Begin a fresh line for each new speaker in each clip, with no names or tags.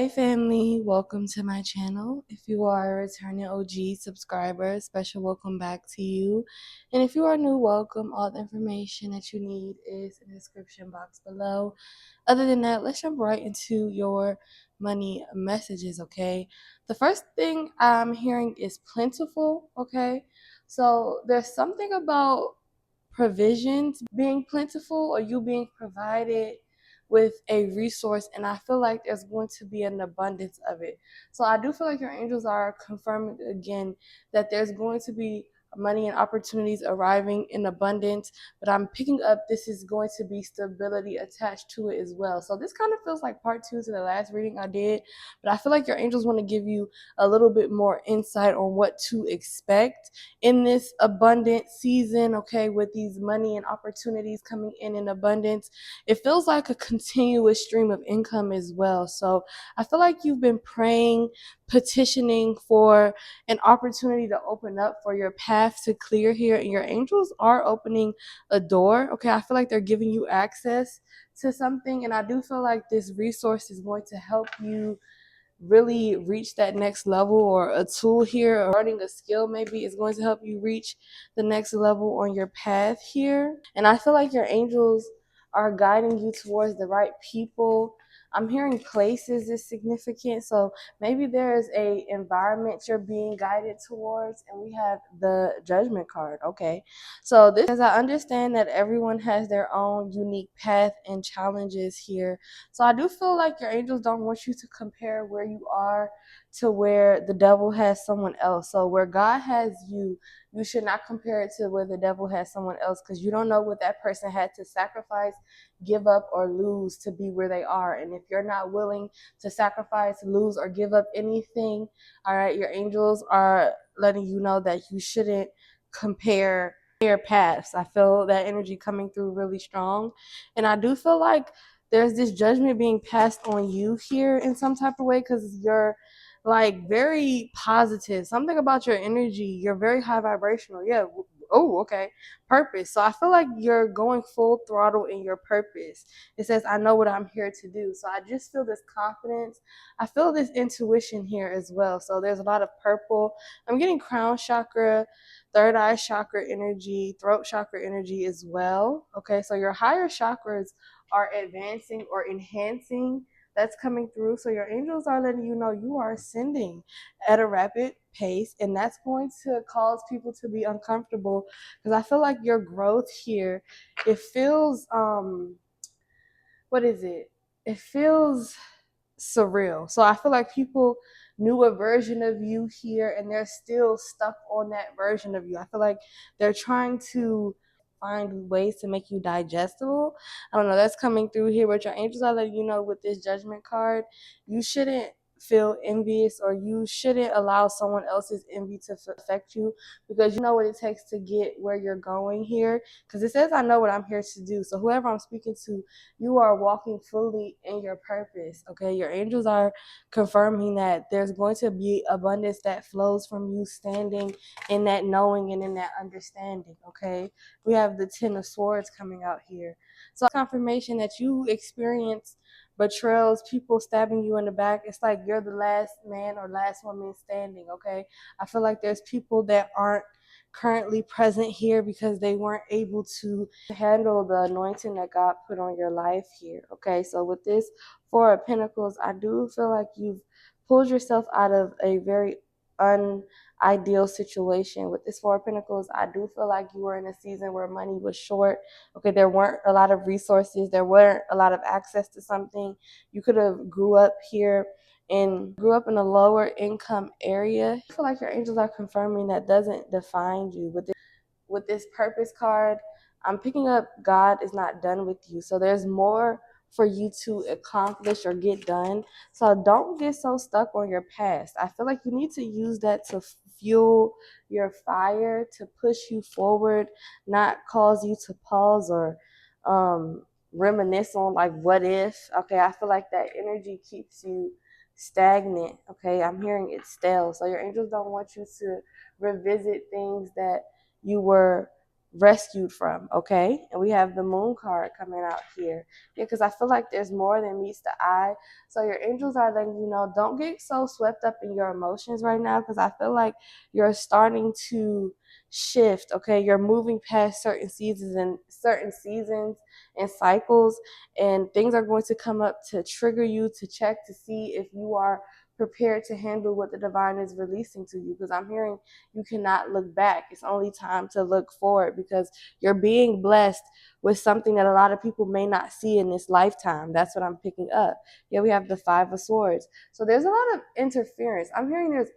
Hey family, welcome to my channel. If you are a returning OG subscriber, special welcome back to you. And if you are new, welcome. All the information that you need is in the description box below. Other than that, let's jump right into your money messages, okay? The first thing I'm hearing is plentiful, okay? So there's something about provisions being plentiful or you being provided with a resource, and I feel like there's going to be an abundance of it. So I do feel like your angels are confirming again that there's going to be money and opportunities arriving in abundance, but I'm picking up this is going to be stability attached to it as well. So this kind of feels like part two to the last reading I did, but I feel like your angels want to give you a little bit more insight on what to expect in this abundant season, okay, with these money and opportunities coming in abundance. It feels like a continuous stream of income as well. So I feel like you've been praying, petitioning for an opportunity to open up, for your path to clear here, and your angels are opening a door. Okay, I feel like they're giving you access to something, and I do feel like this resource is going to help you really reach that next level, or a tool here or learning a skill maybe is going to help you reach the next level on your path here. And I feel like your angels are guiding you towards the right people. I'm hearing places is significant, so maybe there's a environment you're being guided towards. And we have the Judgment card. Okay, so this, as I understand that everyone has their own unique path and challenges here, so I do feel like your angels don't want you to compare where you are to where the devil has someone else. So where God has you, you should not compare it to where the devil has someone else, because you don't know what that person had to sacrifice, give up, or lose to be where they are. And if you're not willing to sacrifice, lose, or give up anything, all right, your angels are letting you know that you shouldn't compare paths. I feel that energy coming through really strong. And I do feel like there's this judgment being passed on you here in some type of way, because you're like very positive. Something about your energy, you're very high vibrational. Yeah. Oh, okay. Purpose. So I feel like you're going full throttle in your purpose. It says, I know what I'm here to do. So I just feel this confidence. I feel this intuition here as well. So there's a lot of purple. I'm getting crown chakra, third eye chakra energy, throat chakra energy as well. Okay. So your higher chakras are advancing or enhancing. That's coming through. So your angels are letting you know you are ascending at a rapid pace, and that's going to cause people to be uncomfortable, because I feel like your growth here, it feels what is it? It feels surreal. So I feel like people knew a version of you here, and they're still stuck on that version of you. I feel like they're trying to find ways to make you digestible. I don't know, that's coming through here, but your angels are letting you know with this Judgment card, you shouldn't feel envious, or you shouldn't allow someone else's envy to affect you, because you know what it takes to get where you're going here. Because it says, I know what I'm here to do. So whoever I'm speaking to, you are walking fully in your purpose. Okay, your angels are confirming that there's going to be abundance that flows from you standing in that knowing and in that understanding. Okay, we have the Ten of Swords coming out here, so confirmation that you experience betrayals, people stabbing you in the back. It's like you're the last man or last woman standing. Okay, I feel like there's people that aren't currently present here because they weren't able to handle the anointing that God put on your life here. Okay, so with this Four of Pentacles, I do feel like you've pulled yourself out of a very unideal situation. With this Four of Pentacles, I do feel like you were in a season where money was short. Okay, there weren't a lot of resources, there weren't a lot of access to something. You could have grew up here and grew up in a lower income area. I feel like your angels are confirming that doesn't define you. With this Purpose card, I'm picking up God is not done with you. So there's more for you to accomplish or get done. So don't get so stuck on your past. I feel like you need to use that to fuel your fire, to push you forward, not cause you to pause or reminisce on like what if. Okay, I feel like that energy keeps you stagnant. Okay, I'm hearing it stale. So your angels don't want you to revisit things that you were rescued from, okay? And we have the moon card coming out here. Yeah, because I feel like there's more than meets the eye. So your angels are letting you know, don't get so swept up in your emotions right now, because I feel like you're starting to shift, okay? You're moving past certain seasons and cycles, and things are going to come up to trigger you, to check to see if you are prepared to handle what the divine is releasing to you. Because I'm hearing you cannot look back. It's only time to look forward, because you're being blessed with something that a lot of people may not see in this lifetime. That's what I'm picking up. Yeah, we have the Five of Swords. So there's a lot of interference. I'm hearing there's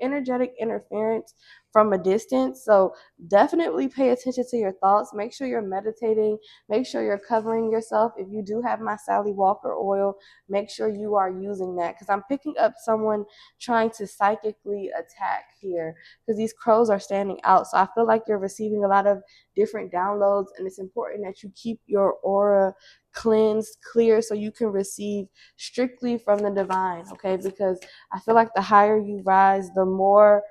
energetic interference from a distance. So definitely pay attention to your thoughts. Make sure you're meditating. Make sure you're covering yourself. If you do have my Sally Walker oil, make sure you are using that, because I'm picking up someone trying to psychically attack here, because these crows are standing out. So I feel like you're receiving a lot of different downloads, and it's important that you keep your aura cleansed, clear, so you can receive strictly from the divine, okay? Because I feel like the higher you rise, the more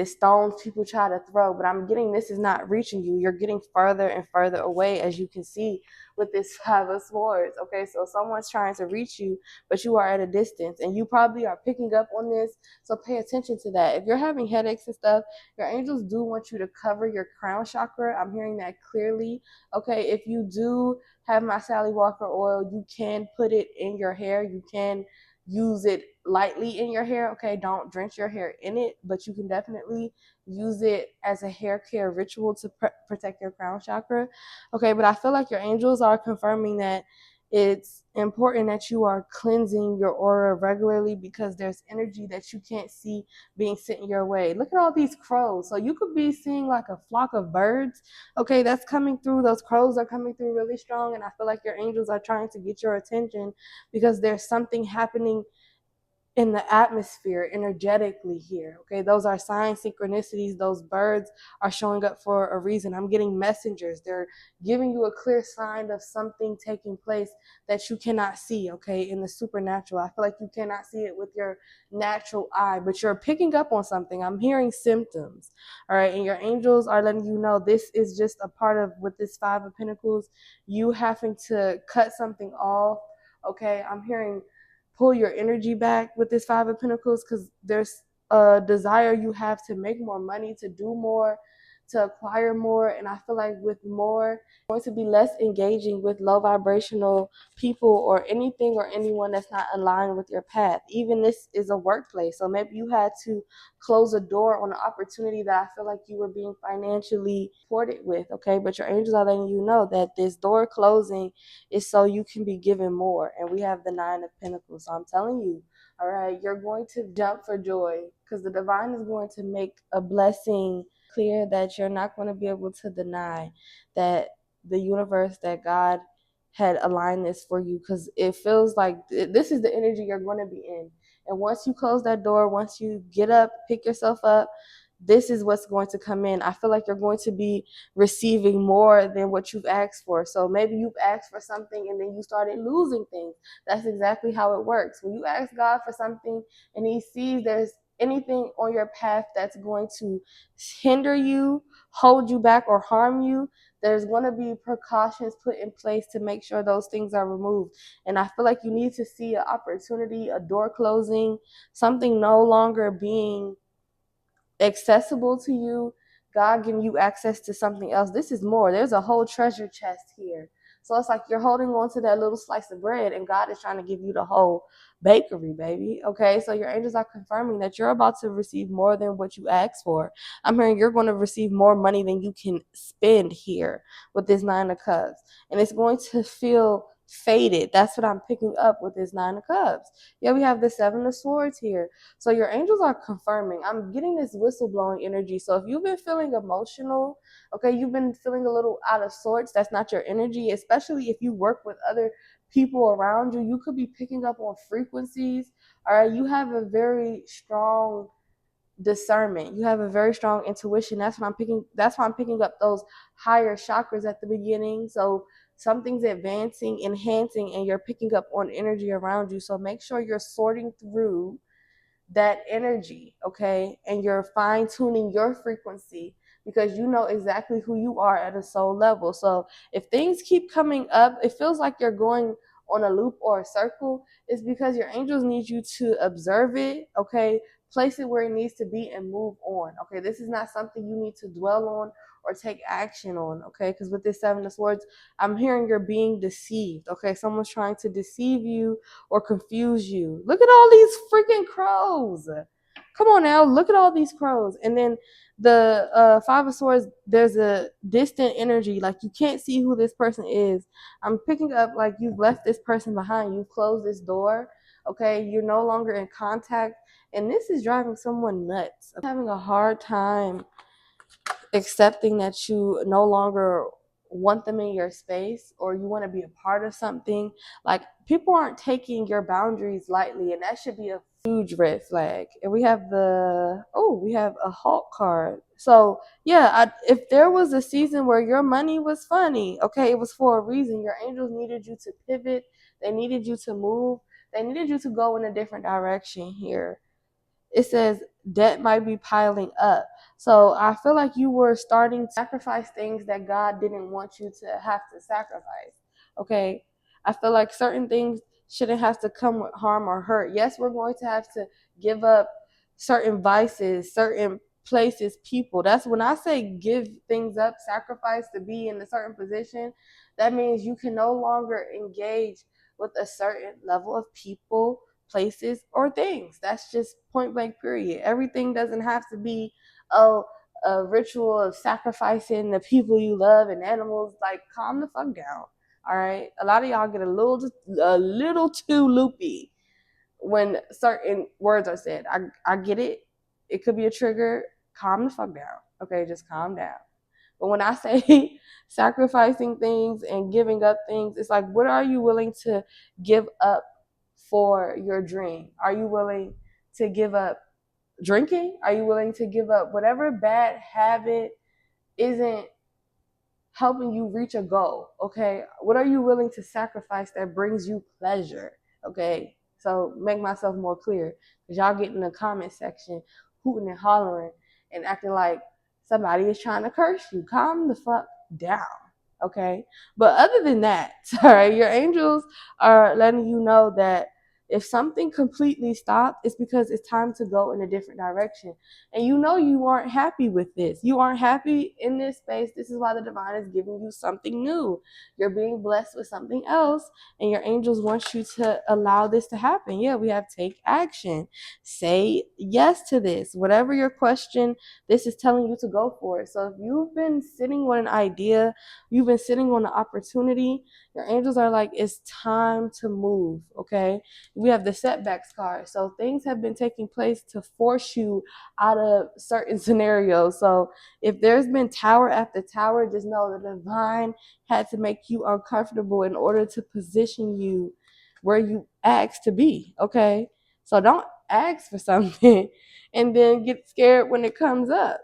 stones people try to throw, but I'm getting this is not reaching you. You're getting further and further away, as you can see with this Five of Swords. Okay, so someone's trying to reach you, but you are at a distance, and you probably are picking up on this. So pay attention to that. If you're having headaches and stuff, your angels do want you to cover your crown chakra. I'm hearing that clearly. Okay, if you do have my Sally Walker oil, you can put it in your hair. You can use it lightly in your hair. Okay, don't drench your hair in it, but you can definitely use it as a hair care ritual to protect your crown chakra. Okay, but I feel like your angels are confirming that it's important that you are cleansing your aura regularly, because there's energy that you can't see being sent your way. Look at all these crows. So you could be seeing like a flock of birds, okay, that's coming through. Those crows are coming through really strong, and I feel like your angels are trying to get your attention, because there's something happening in the atmosphere energetically here. Okay, those are signs, synchronicities. Those birds are showing up for a reason. I'm getting messengers. They're giving you a clear sign of something taking place that you cannot see, okay, in the supernatural. I feel like you cannot see it with your natural eye, but you're picking up on something. I'm hearing symptoms, all right, and your angels are letting you know this is just a part of, with this Five of Pentacles, you having to cut something off. Okay, I'm hearing pull your energy back with this Five of Pentacles, because there's a desire you have to make more money, to do more, to acquire more. And I feel like with more, going to be less engaging with low vibrational people or anything or anyone that's not aligned with your path. Even this is a workplace. So maybe you had to close a door on an opportunity that I feel like you were being financially supported with, okay? But your angels are letting you know that this door closing is so you can be given more. And we have the Nine of Pentacles. So I'm telling you, all right, you're going to jump for joy, because the divine is going to make a blessing clear that you're not going to be able to deny that the universe, that God had aligned this for you, because it feels like this is the energy you're going to be in. And once you close that door, once you get up, pick yourself up, this is what's going to come in. I feel like you're going to be receiving more than what you've asked for. So maybe you've asked for something and then you started losing things. That's exactly how it works. When you ask God for something and he sees there's anything on your path that's going to hinder you, hold you back, or harm you, there's going to be precautions put in place to make sure those things are removed. And I feel like you need to see an opportunity, a door closing, something no longer being accessible to you, God giving you access to something else. This is more. There's a whole treasure chest here. So it's like you're holding on to that little slice of bread, and God is trying to give you the whole bakery, baby. Okay, so your angels are confirming that you're about to receive more than what you asked for. I'm hearing you're going to receive more money than you can spend here with this Nine of Cups, and it's going to feel faded. That's what I'm picking up with this Nine of Cups. Yeah, we have the Seven of Swords here. So your angels are confirming. I'm getting this whistleblowing energy. So if you've been feeling emotional, okay, you've been feeling a little out of sorts, that's not your energy, especially if you work with other people around you. You could be picking up on frequencies. All right, you have a very strong discernment. You have a very strong intuition. That's why I'm picking up those higher chakras at the beginning. So something's advancing, enhancing, and you're picking up on energy around you. So make sure you're sorting through that energy, okay? And you're fine tuning your frequency because you know exactly who you are at a soul level. So if things keep coming up, it feels like you're going on a loop or a circle, it's because your angels need you to observe it, okay? Place it where it needs to be and move on, okay? This is not something you need to dwell on or take action on, okay? Because with this Seven of Swords, I'm hearing you're being deceived, okay? Someone's trying to deceive you or confuse you. Look at all these freaking crows. Come on now, look at all these crows. And then the Five of Swords, there's a distant energy, like you can't see who this person is. I'm picking up like you've left this person behind, you've closed this door, okay? You're no longer in contact, and this is driving someone nuts. I'm having a hard time accepting that you no longer want them in your space, or you want to be a part of something. Like, people aren't taking your boundaries lightly, and that should be a huge red flag. And we have we have a Hulk card. So yeah, if there was a season where your money was funny, okay, it was for a reason. Your angels needed you to pivot, they needed you to move, they needed you to go in a different direction here. It says debt might be piling up. So I feel like you were starting to sacrifice things that God didn't want you to have to sacrifice. Okay. I feel like certain things shouldn't have to come with harm or hurt. Yes, we're going to have to give up certain vices, certain places, people. That's when I say give things up, sacrifice to be in a certain position. That means you can no longer engage with a certain level of people, places, or things. That's just point blank, period. Everything doesn't have to be a ritual of sacrificing the people you love and animals. Like, calm the fuck down. All right. A lot of y'all get a little too loopy when certain words are said. I get it. It could be a trigger. Calm the fuck down. Okay, just calm down. But when I say sacrificing things and giving up things, it's like, what are you willing to give up for your dream? Are you willing to give up drinking? Are you willing to give up whatever bad habit isn't helping you reach a goal? Okay, what are you willing to sacrifice that brings you pleasure? Okay, so make myself more clear, because y'all get in the comment section hooting and hollering and acting like somebody is trying to curse you. Calm the fuck down. Okay, but other than that, all right, your angels are letting you know that if something completely stopped, it's because it's time to go in a different direction. And you know you aren't happy with this. You aren't happy in this space. This is why the divine is giving you something new. You're being blessed with something else, and your angels want you to allow this to happen. Yeah, we have take action. Say yes to this. Whatever your question, this is telling you to go for it. So if you've been sitting on an idea, you've been sitting on an opportunity, your angels are like, it's time to move, okay? We have the setbacks card. So things have been taking place to force you out of certain scenarios. So if there's been tower after tower, just know the divine had to make you uncomfortable in order to position you where you asked to be, okay? So don't ask for something and then get scared when it comes up,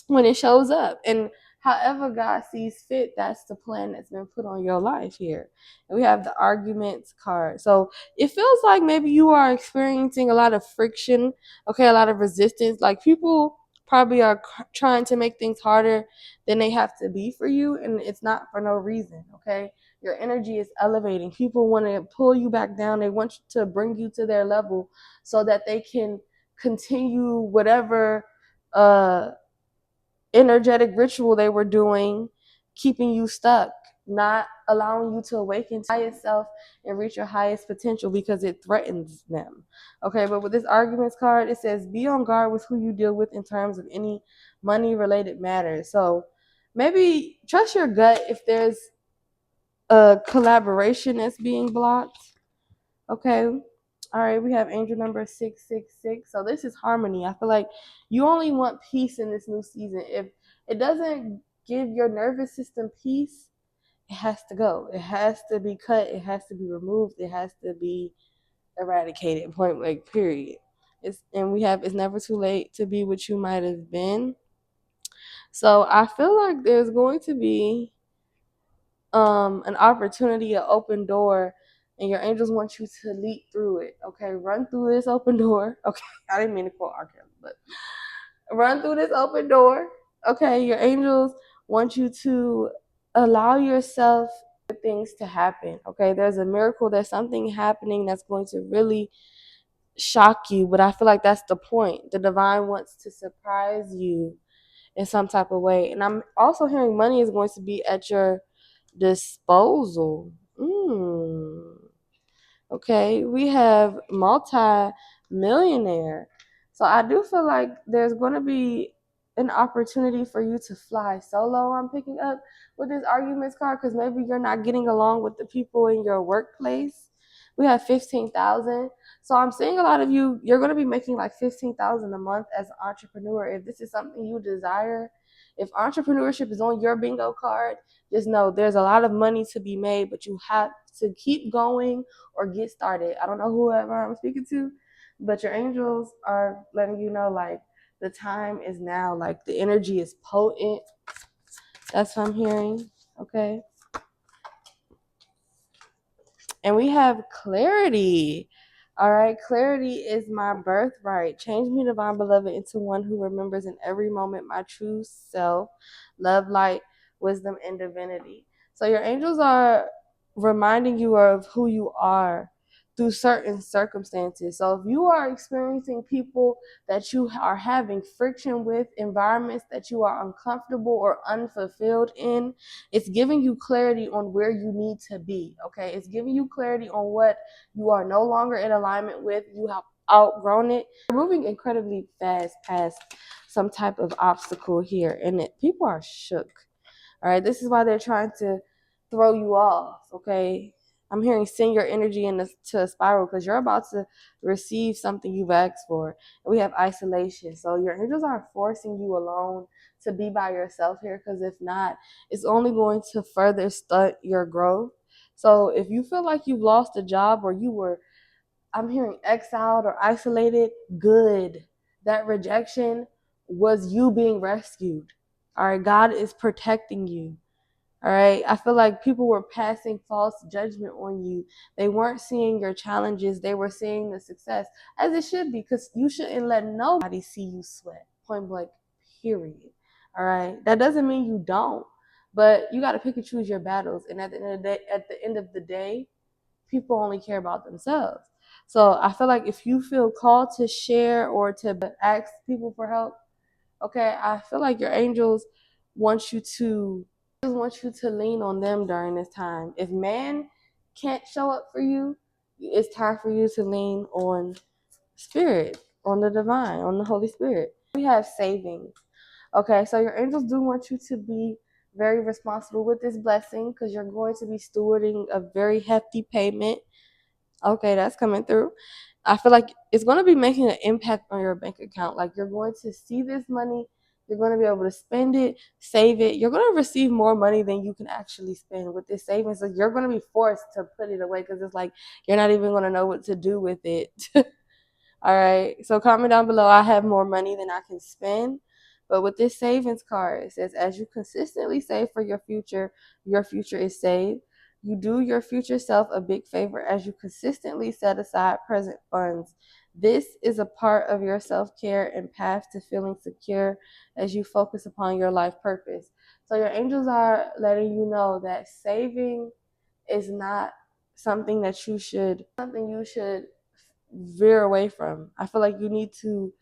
when it shows up. And however God sees fit, that's the plan that's been put on your life here. And we have the arguments card. So it feels like maybe you are experiencing a lot of friction, okay, a lot of resistance. Like, people probably are trying to make things harder than they have to be for you, and it's not for no reason, okay? Your energy is elevating. People want to pull you back down. They want to bring you to their level so that they can continue whatever energetic ritual they were doing, keeping you stuck, not allowing you to awaken to yourself and reach your highest potential, because it threatens them. Okay, but with this arguments card, it says be on guard with who you deal with in terms of any money related matters. So maybe trust your gut if there's a collaboration that's being blocked. Okay. All right, we have angel number 666. So this is harmony. I feel like you only want peace in this new season. If it doesn't give your nervous system peace, it has to go. It has to be cut. It has to be removed. It has to be eradicated. Point blank, period. And we have, it's never too late to be what you might have been. So I feel like there's going to be an opportunity, an open door, and your angels want you to leap through it. Okay, run through this open door. Okay, I didn't mean to quote R. Kelly, but run through this open door Okay, your angels want you to allow yourself things to happen. Okay, there's a miracle, there's something happening that's going to really shock you, but I feel like that's the point. The divine wants to surprise you in some type of way. And I'm also hearing money is going to be at your disposal. Okay, we have multi-millionaire. So I do feel like there's going to be an opportunity for you to fly solo. I'm picking up with this arguments card because maybe you're not getting along with the people in your workplace. We have 15,000. So I'm seeing a lot of you, you're going to be making like 15,000 a month as an entrepreneur. If this is something you desire, if entrepreneurship is on your bingo card, just know there's a lot of money to be made, but you have to keep going or get started. I don't know whoever I'm speaking to, but your angels are letting you know like the time is now, like the energy is potent. That's what I'm hearing. Okay. And we have clarity. All right. Clarity is my birthright. Change me, divine beloved, into one who remembers in every moment my true self, love, light, wisdom, and divinity. So your angels are reminding you of who you are through certain circumstances. So if you are experiencing people that you are having friction with, environments that you are uncomfortable or unfulfilled in, it's giving you clarity on where you need to be. Okay, it's giving you clarity on what you are no longer in alignment with. You have outgrown it. You're moving incredibly fast past some type of obstacle here, and people are shook. All right, this is why they're trying to throw you off. Okay, I'm hearing send your energy into a spiral because you're about to receive something you've asked for. And we have isolation, so your angels are forcing you alone to be by yourself here, because if not, it's only going to further stunt your growth. So if you feel like you've lost a job or you were, I'm hearing exiled or isolated, good. That rejection was you being rescued. All right, God is protecting you. All right, I feel like people were passing false judgment on you. They weren't seeing your challenges, they were seeing the success, as it should be, because you shouldn't let nobody see you sweat. Point blank, period. All right, that doesn't mean you don't, but you got to pick and choose your battles. And at the end of the day, people only care about themselves. So I feel like if you feel called to share or to ask people for help, okay, I feel like your angels want you to lean on them during this time. If man can't show up for you, it's time for you to lean on spirit, on the divine, on the Holy Spirit. We have savings. Okay, so your angels do want you to be very responsible with this blessing because you're going to be stewarding a very hefty payment. Okay, that's coming through. I feel like it's going to be making an impact on your bank account. Like you're going to see this money, you're going to be able to spend it, save it. You're going to receive more money than you can actually spend with this savings. So you're going to be forced to put it away because it's like you're not even going to know what to do with it. All right. So comment down below. I have more money than I can spend. But with this savings card, it says, as you consistently save for your future is saved. You do your future self a big favor as you consistently set aside present funds. This is a part of your self-care and path to feeling secure as you focus upon your life purpose. So your angels are letting you know that saving is not something you should veer away from. I feel like you need to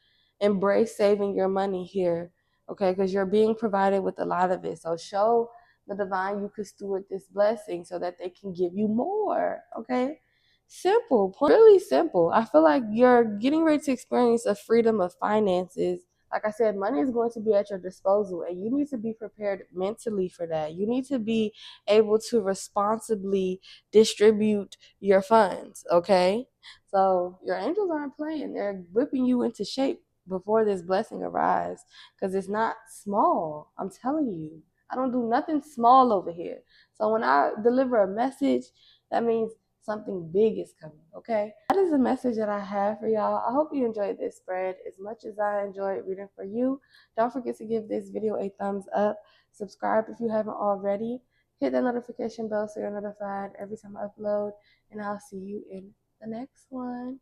embrace saving your money here, okay? Because you're being provided with a lot of it. So show the divine you could steward this blessing so that they can give you more, okay? Simple, really simple. I feel like you're getting ready to experience a freedom of finances. Like I said, money is going to be at your disposal, and you need to be prepared mentally for that. You need to be able to responsibly distribute your funds, okay? So your angels aren't playing. They're whipping you into shape before this blessing arrives, because it's not small. I'm telling you, I don't do nothing small over here. So when I deliver a message, that means something big is coming, okay? That is the message that I have for y'all. I hope you enjoyed this spread as much as I enjoyed reading for you. Don't forget to give this video a thumbs up. Subscribe if you haven't already. Hit that notification bell so you're notified every time I upload. And I'll see you in the next one.